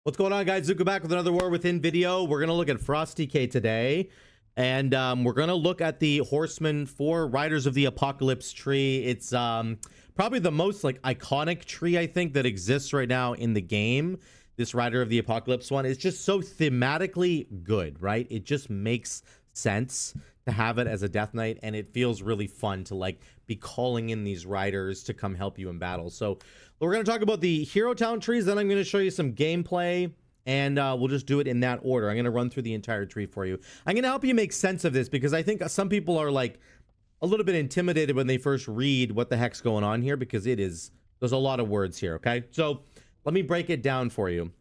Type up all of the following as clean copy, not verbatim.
What's going on, guys? Zuko back with another War Within video. We're going to look at Frost DK today. And we're going to look at the Horseman for Riders of the Apocalypse tree. It's probably the most iconic tree, I think, that exists right now in the game. This Rider of the Apocalypse one is just so thematically good, right? It just makes sense to have it as a Death Knight, and it feels really fun to be calling in these riders to come help you in battle. So we're going to talk about the hero talent trees, then I'm going to show you some gameplay, and we'll just do it in that order. I'm going to run through the entire tree for you. I'm going to help you make sense of this because I think some people are a little bit intimidated when they first read what the heck's going on here, because there's a lot of words here. Okay, so let me break it down for you.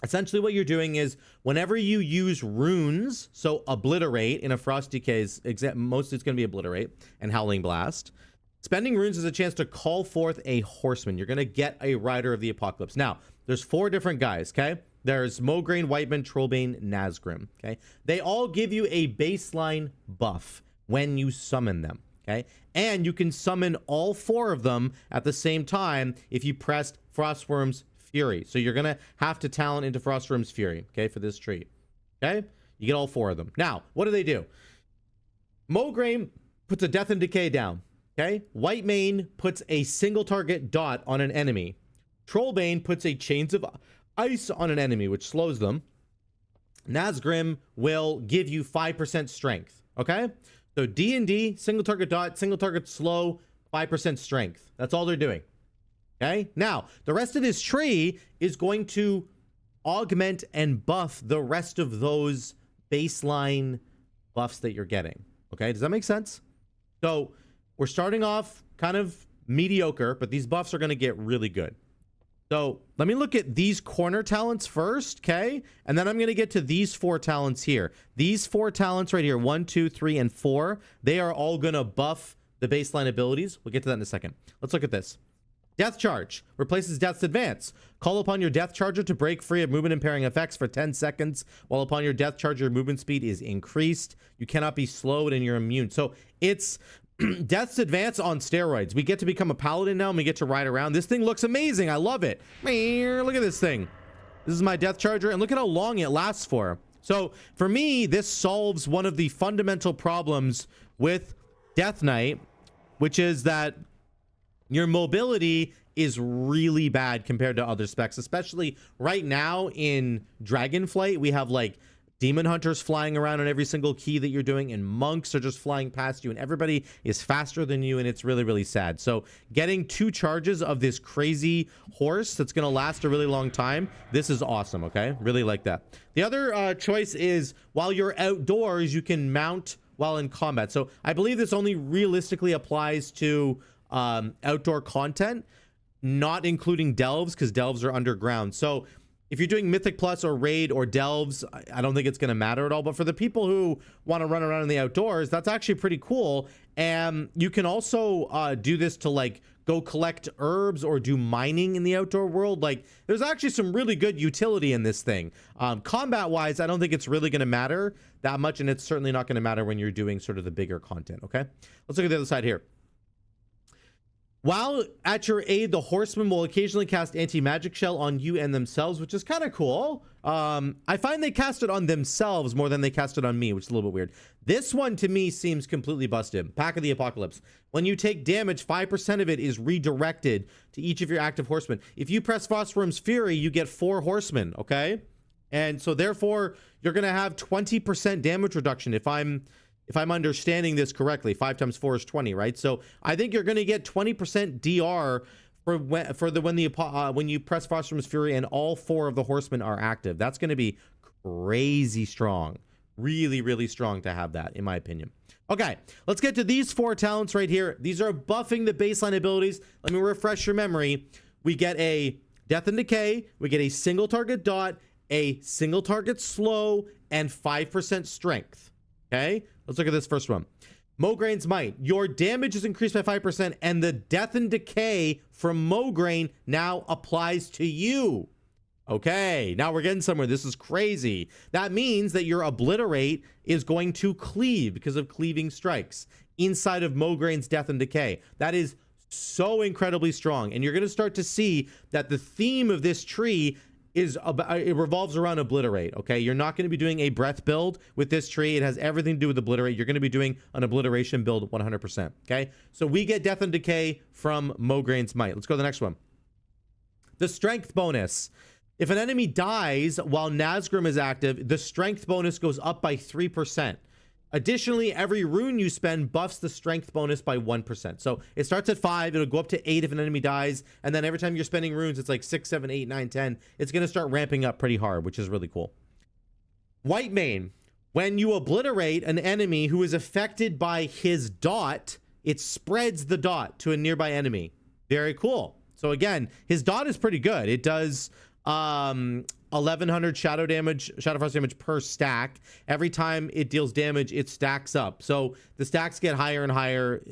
Essentially what you're doing is whenever you use runes, so obliterate in a Frost DK's mostly it's going to be obliterate and Howling Blast. Spending runes is a chance to call forth a horseman. You're going to get a Rider of the Apocalypse. Now, there's 4 different guys, okay? There's Mograine, Whitemane, Trollbane, Nazgrim, okay? They all give you a baseline buff when you summon them, okay? And you can summon all 4 of them at the same time if you pressed Frostwyrm's Fury. So you're gonna have to talent into Frostwyrm's Fury, okay, for this tree. Okay, you get all 4 of them. Now, what do? Mograine puts a Death and Decay down. Okay, Whitemane puts a single target dot on an enemy. Trollbane puts a Chains of Ice on an enemy, which slows them. Nazgrim will give you 5% strength. Okay, so D&D, single target dot, single target slow, 5% strength. That's all they're doing. Okay, now the rest of this tree is going to augment and buff the rest of those baseline buffs that you're getting. Okay, does that make sense? So we're starting off kind of mediocre, but these buffs are going to get really good. So let me look at these corner talents first, okay? And then I'm going to get to these 4 talents here. These 4 talents right here, 1, 2, 3, and 4, they are all going to buff the baseline abilities. We'll get to that in a second. Let's look at this. Death Charge replaces Death's Advance. Call upon your Death Charger to break free of movement impairing effects for 10 seconds. While upon your Death Charger, your movement speed is increased. You cannot be slowed and you're immune. So it's Death's Advance on steroids. We get to become a paladin now and we get to ride around. This thing looks amazing. I love it. Look at this thing. This is my Death Charger, and look at how long it lasts for. So for me, this solves one of the fundamental problems with Death Knight, which is that your mobility is really bad compared to other specs, especially right now in Dragonflight. We have demon hunters flying around on every single key that you're doing, and monks are just flying past you, and everybody is faster than you, and it's really, really sad. So getting 2 charges of this crazy horse that's going to last a really long time, this is awesome. Okay, really like that. The other choice is while you're outdoors, you can mount while in combat. So I believe this only realistically applies to outdoor content, not including delves, because delves are underground. So if you're doing Mythic Plus or Raid or delves, I don't think it's going to matter at all. But for the people who want to run around in the outdoors, that's actually pretty cool. And you can also do this to go collect herbs or do mining in the outdoor world. There's actually some really good utility in this thing. Combat wise, I don't think it's really going to matter that much, and it's certainly not going to matter when you're doing sort of the bigger content. Okay, let's look at the other side here. While at your aid, the horseman will occasionally cast anti-magic shell on you and themselves, which is kind of cool. I find they cast it on themselves more than they cast it on me, which is a little bit weird. This one to me seems completely busted. Pack of the Apocalypse. When you take damage, 5% of it is redirected to each of your active horsemen. If you press Frostwyrm's Fury, you get 4 horsemen, okay? And so therefore, you're going to have 20% damage reduction if I'm understanding this correctly. 5 times 4 is 20, right? So I think you're going to get 20% DR when you press Frostwyrm's Fury and all 4 of the horsemen are active. That's going to be crazy strong. Really, really strong to have that, in my opinion. Okay, let's get to these 4 talents right here. These are buffing the baseline abilities. Let me refresh your memory. We get a Death and Decay. We get a single target dot, a single target slow, and 5% strength. Okay, let's look at this first one. Mograine's Might. Your damage is increased by 5%, and the Death and Decay from Mograine now applies to you. Okay, now we're getting somewhere. This is crazy. That means that your Obliterate is going to cleave because of cleaving strikes inside of Mograine's Death and Decay. That is so incredibly strong, and you're going to start to see that the theme of this tree it revolves around obliterate. Okay, you're not going to be doing a breath build with this tree. It has everything to do with obliterate. You're going to be doing an obliteration build 100%. Okay, so we get death and decay from Mograine's Might. Let's go to the next one. The strength bonus. If an enemy dies while Nazgrim is active, the strength bonus goes up by 3%. Additionally, every rune you spend buffs the strength bonus by 1%. So it starts at 5, it'll go up to 8 if an enemy dies, and then every time you're spending runes, it's like 6, 7, 8, 9, 10. It's going to start ramping up pretty hard, which is really cool. Whitemane. When you obliterate an enemy who is affected by his dot, it spreads the dot to a nearby enemy. Very cool. So again, his dot is pretty good. It does 1100 shadow frost damage per stack. Every time it deals damage, it stacks up, so the stacks get higher and higher.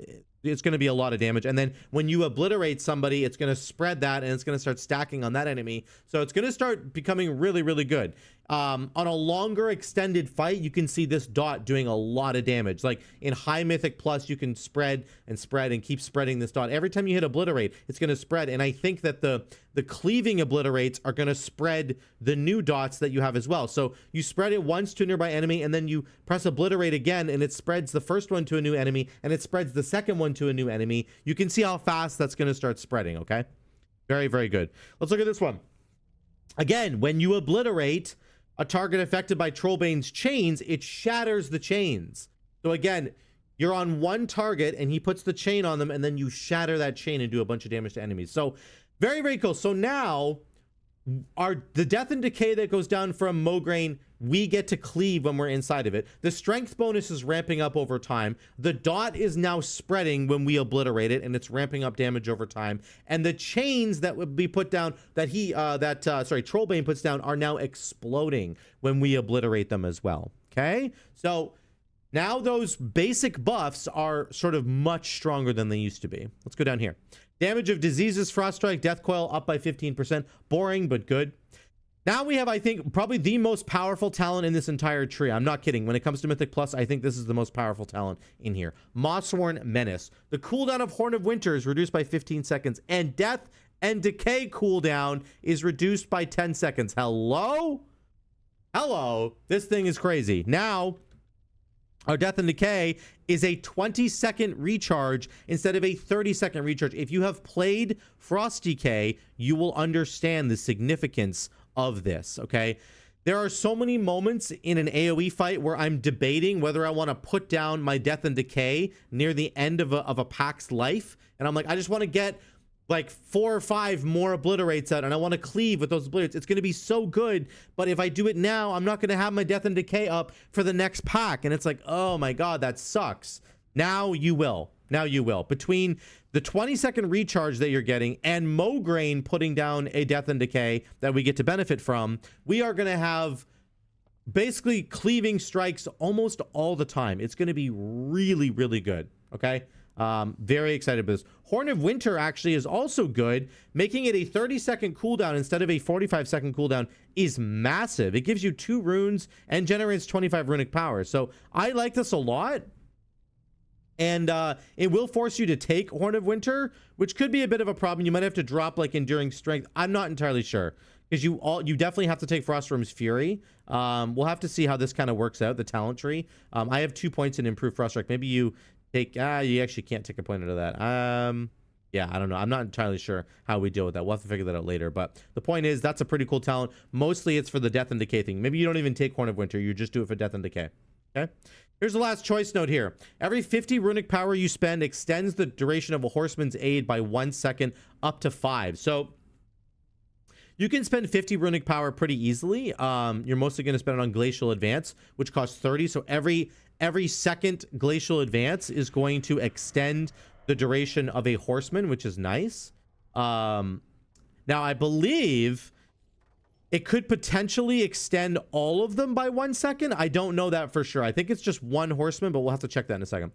It's going to be a lot of damage, and then when you obliterate somebody, it's going to spread that, and it's going to start stacking on that enemy, so it's going to start becoming really, really good. On a longer extended fight, you can see this dot doing a lot of damage. Like in high mythic plus, you can spread and keep spreading this dot. Every time you hit obliterate, it's going to spread, and I think that the cleaving obliterates are going to spread the new dots that you have as well. So you spread it once to a nearby enemy, and then you press obliterate again, and it spreads the first one to a new enemy, and it spreads the second one to a new enemy. You can see how fast that's going to start spreading. Okay, very, very good. Let's look at this one. Again, when you obliterate a target affected by Trollbane's chains, it shatters the chains. So again, you're on one target and he puts the chain on them, and then you shatter that chain and do a bunch of damage to enemies. So very, very cool. So now the death and decay that goes down from Mograine, we get to cleave when we're inside of it. The strength bonus is ramping up over time. The dot is now spreading when we obliterate it, and it's ramping up damage over time. And the chains that would be put down that Trollbane puts down are now exploding when we obliterate them as well. Okay, so now those basic buffs are sort of much stronger than they used to be. Let's go down here. Damage of diseases, Frost Strike, Death Coil up by 15%. Boring, but good. Now we have, I think, probably the most powerful talent in this entire tree. I'm not kidding. When it comes to Mythic Plus, I think this is the most powerful talent in here. Mossworn Menace. The cooldown of Horn of Winter is reduced by 15 seconds, and Death and Decay cooldown is reduced by 10 seconds. Hello? Hello? This thing is crazy. Now, our Death and Decay is a 20-second recharge instead of a 30-second recharge. If you have played Frost Decay, you will understand the significance of this, okay? There are so many moments in an AoE fight where I'm debating whether I want to put down my Death and Decay near the end of a pack's life, and I'm like, I just want to get like 4 or 5 more obliterates out, and I want to cleave with those obliterates. It's going to be so good, but if I do it now, I'm not going to have my Death and Decay up for the next pack, and it's like, oh my god, that sucks. Now you will. Now you will. Between the 20-second recharge that you're getting and Mograine putting down a Death and Decay that we get to benefit from, we are going to have basically cleaving strikes almost all the time. It's going to be really, really good. Okay? Very excited about this. Horn of Winter actually is also good. Making it a 30-second cooldown instead of a 45-second cooldown is massive. It gives you 2 runes and generates 25 runic power. So I like this a lot. And it will force you to take Horn of Winter, which could be a bit of a problem. You might have to drop like Enduring Strength. I'm not entirely sure, because you definitely have to take Frostworm's Fury. We'll have to see how this kind of works out, the talent tree. I have 2 points in Improved Frost Strike. Maybe you take you actually can't take a point out of that. Yeah, I don't know. I'm not entirely sure how we deal with that. We'll have to figure that out later. But the point is, that's a pretty cool talent. Mostly it's for the Death and Decay thing. Maybe you don't even take Horn of Winter. You just do it for Death and Decay. Okay. Here's the last choice note here. Every 50 runic power you spend extends the duration of a horseman's aid by 1 second up to 5. So you can spend 50 runic power pretty easily. You're mostly going to spend it on Glacial Advance, which costs 30. So every second Glacial Advance is going to extend the duration of a horseman, which is nice. Now, I believe it could potentially extend all of them by 1 second. I don't know that for sure. I think it's just 1 horseman, but we'll have to check that in a second.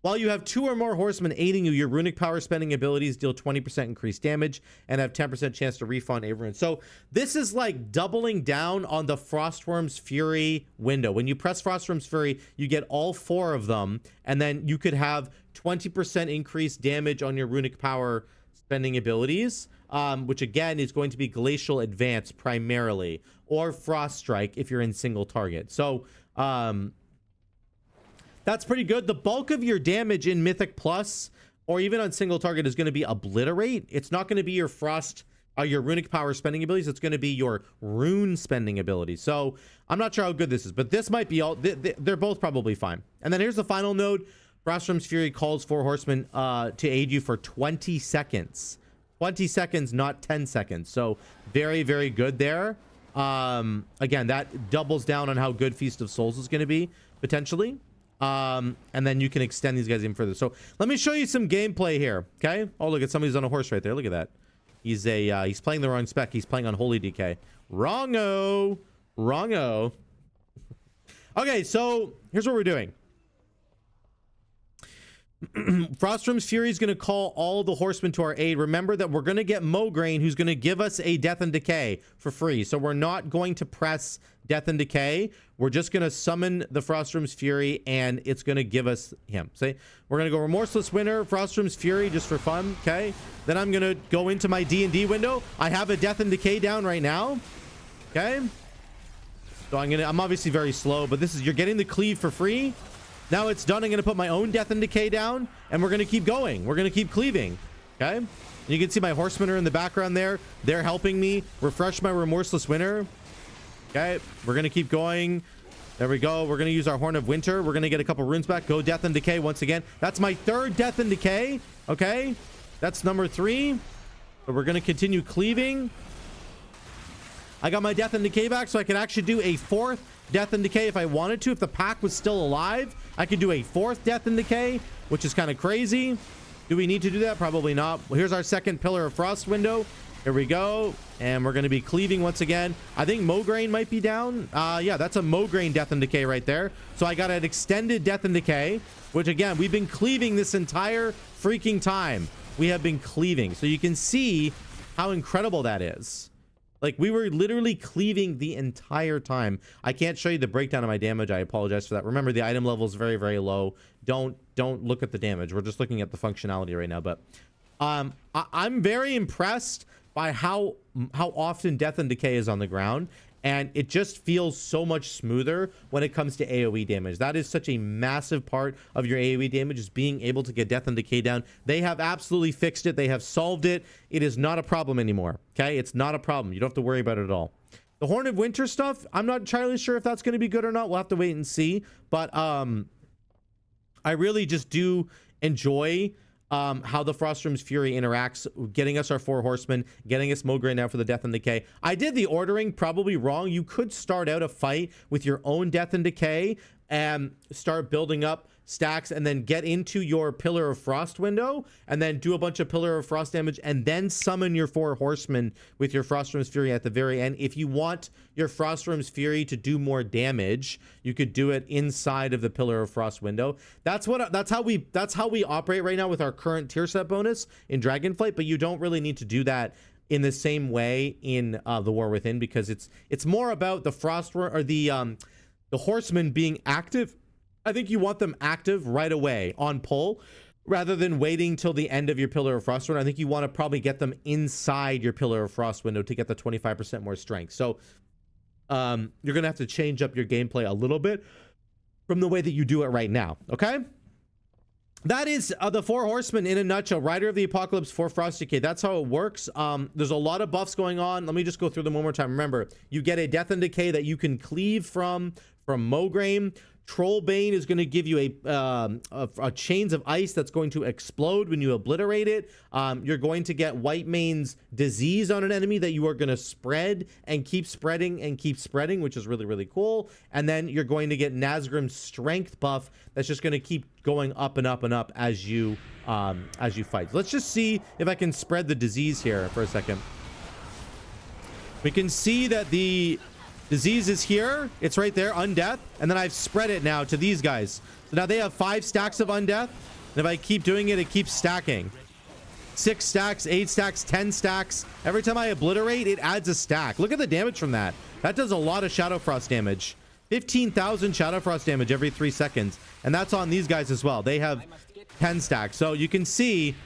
While you have 2 or more horsemen aiding you, your runic power spending abilities deal 20% increased damage and have 10% chance to refund a rune. So this is like doubling down on the Frostworm's Fury window. When you press Frostworm's Fury, you get all 4 of them, and then you could have 20% increased damage on your runic power spending abilities. which again is going to be Glacial Advance primarily, or Frost Strike if you're in single target. So that's pretty good. The bulk of your damage in Mythic Plus or even on single target is going to be Obliterate. It's not going to be your Frost, your Runic Power spending abilities. It's going to be your Rune spending abilities. So I'm not sure how good this is, but this might be all. They're both probably fine. And then here's the final node. Frostrim's Fury calls 4 horsemen to aid you for 20 seconds. 20 seconds, not 10 seconds. So very, very good there. Again, that doubles down on how good Feast of Souls is going to be, potentially. And then you can extend these guys even further. So let me show you some gameplay here. Okay. Oh, look at somebody's on a horse right there. Look at that. He's he's playing the wrong spec. He's playing on Holy DK. Wrongo. Okay, so here's what we're doing. Frostrim's Fury is going to call all the horsemen to our aid. Remember that we're going to get Mograine, who's going to give us a Death and Decay for free. So we're not going to press Death and Decay. We're just going to summon the Frostrim's Fury, and it's going to give us him. See, we're going to go Remorseless Winter, Frostrim's Fury, just for fun. Okay. Then I'm going to go into my D&D window. I have a Death and Decay down right now. Okay. So I'm obviously very slow, but you're getting the cleave for free. Now it's done. I'm going to put my own Death and Decay down, and we're going to keep going. We're going to keep cleaving. Okay. And you can see my horsemen are in the background there. They're helping me refresh my Remorseless Winter. Okay. We're going to keep going. There we go. We're going to use our Horn of Winter. We're going to get a couple runes back. Go Death and Decay once again. That's my 3rd Death and Decay. Okay. That's number 3. But we're going to continue cleaving. I got my Death and Decay back, so I can actually do a 4th Death and Decay if I wanted to. If the pack was still alive, I could do a 4th Death and Decay, which is kind of crazy. Do we need to do that? Probably not. Well, here's our 2nd Pillar of Frost window. Here we go. And we're going to be cleaving once again. I think Mograine might be down. Yeah, that's a Mograine Death and Decay right there. So I got an extended Death and Decay, which again, we've been cleaving this entire freaking time. We have been cleaving. So you can see how incredible that is. Like, we were literally cleaving the entire time. I can't show you the breakdown of my damage. I apologize for that. Remember, the item level is very, very low. Don't look at the damage. We're just looking at the functionality right now. But I'm very impressed by how often Death and Decay is on the ground. And it just feels so much smoother when it comes to AoE damage. That is such a massive part of your AoE damage, is being able to get Death and Decay down. They have absolutely fixed it. They have solved it. It is not a problem anymore. Okay, it's not a problem. You don't have to worry about it at all. The Horn of Winter stuff, I'm not entirely sure if that's going to be good or not. We'll have to wait and see. But I really just do enjoy how the Frostrim's Fury interacts, getting us our 4 horsemen, getting us Mograine now for the Death and Decay. I did the ordering probably wrong. You could start out a fight with your own Death and Decay and start building up stacks, and then get into your Pillar of Frost window, and then do a bunch of Pillar of Frost damage, and then summon your 4 horsemen with your Frostrim's Fury at the very end. If you want your Frostrim's Fury to do more damage, you could do it inside of the Pillar of Frost window. That's how we operate right now with our current tier set bonus in Dragonflight, but you don't really need to do that in the same way in the War Within, because it's more about the Frost or the horsemen being active. I think you want them active right away on pull, rather than waiting till the end of your Pillar of Frost run. I think you want to probably get them inside your Pillar of Frost window to get the 25% more strength. So you're going to have to change up your gameplay a little bit from the way that you do it right now. Okay. That is the 4 horsemen in a nutshell. Rider of the Apocalypse, 4 Frost Decay. That's how it works. There's a lot of buffs going on. Let me just go through them one more time. Remember, you get a Death and Decay that you can cleave from Mograine. Trollbane is going to give you a chains of ice that's going to explode when you obliterate it. You're going to get Whitemane's disease on an enemy that you are going to spread and keep spreading and keep spreading, which is really, really cool. And then you're going to get Nazgrim's strength buff that's just going to keep going up and up and up as you fight. Let's just see if I can spread the disease here for a second. We can see that the disease is here. It's right there, Undeath. And then I've spread it now to these guys. So now they have 5 stacks of Undeath. And if I keep doing it, it keeps stacking. 6 stacks, 8 stacks, 10 stacks. Every time I obliterate, it adds a stack. Look at the damage from that. That does a lot of Shadow Frost damage. 15,000 Shadow Frost damage every 3 seconds. And that's on these guys as well. They have 10 stacks. So you can see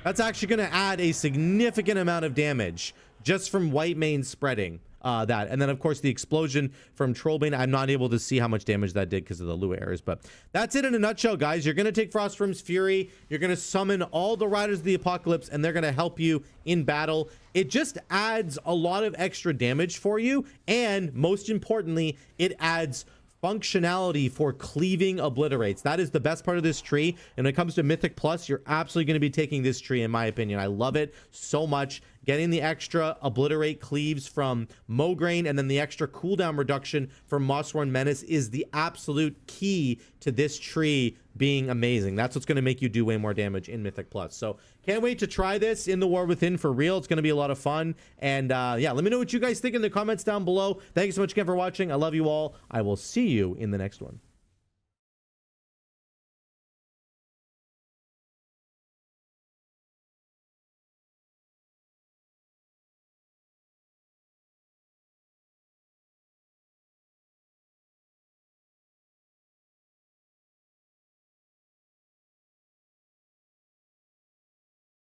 That's actually going to add a significant amount of damage just from Whitemane spreading that. And then, of course, the explosion from Trollbane, I'm not able to see how much damage that did because of the Lua errors. But that's it in a nutshell, guys. You're going to take Frostworm's Fury. You're going to summon all the Riders of the Apocalypse, and they're going to help you in battle. It just adds a lot of extra damage for you. And most importantly, it adds functionality for cleaving obliterates. That is the best part of this tree. And when it comes to Mythic Plus, you're absolutely going to be taking this tree, in my opinion. I love it so much. Getting the extra obliterate cleaves from Mograine and then the extra cooldown reduction from Mossworn Menace is the absolute key to this tree being amazing. That's what's going to make you do way more damage in Mythic Plus. So can't wait to try this in the War Within for real. It's going to be a lot of fun. And yeah, let me know what you guys think in the comments down below. Thank you so much again for watching. I love you all. I will see you in the next one.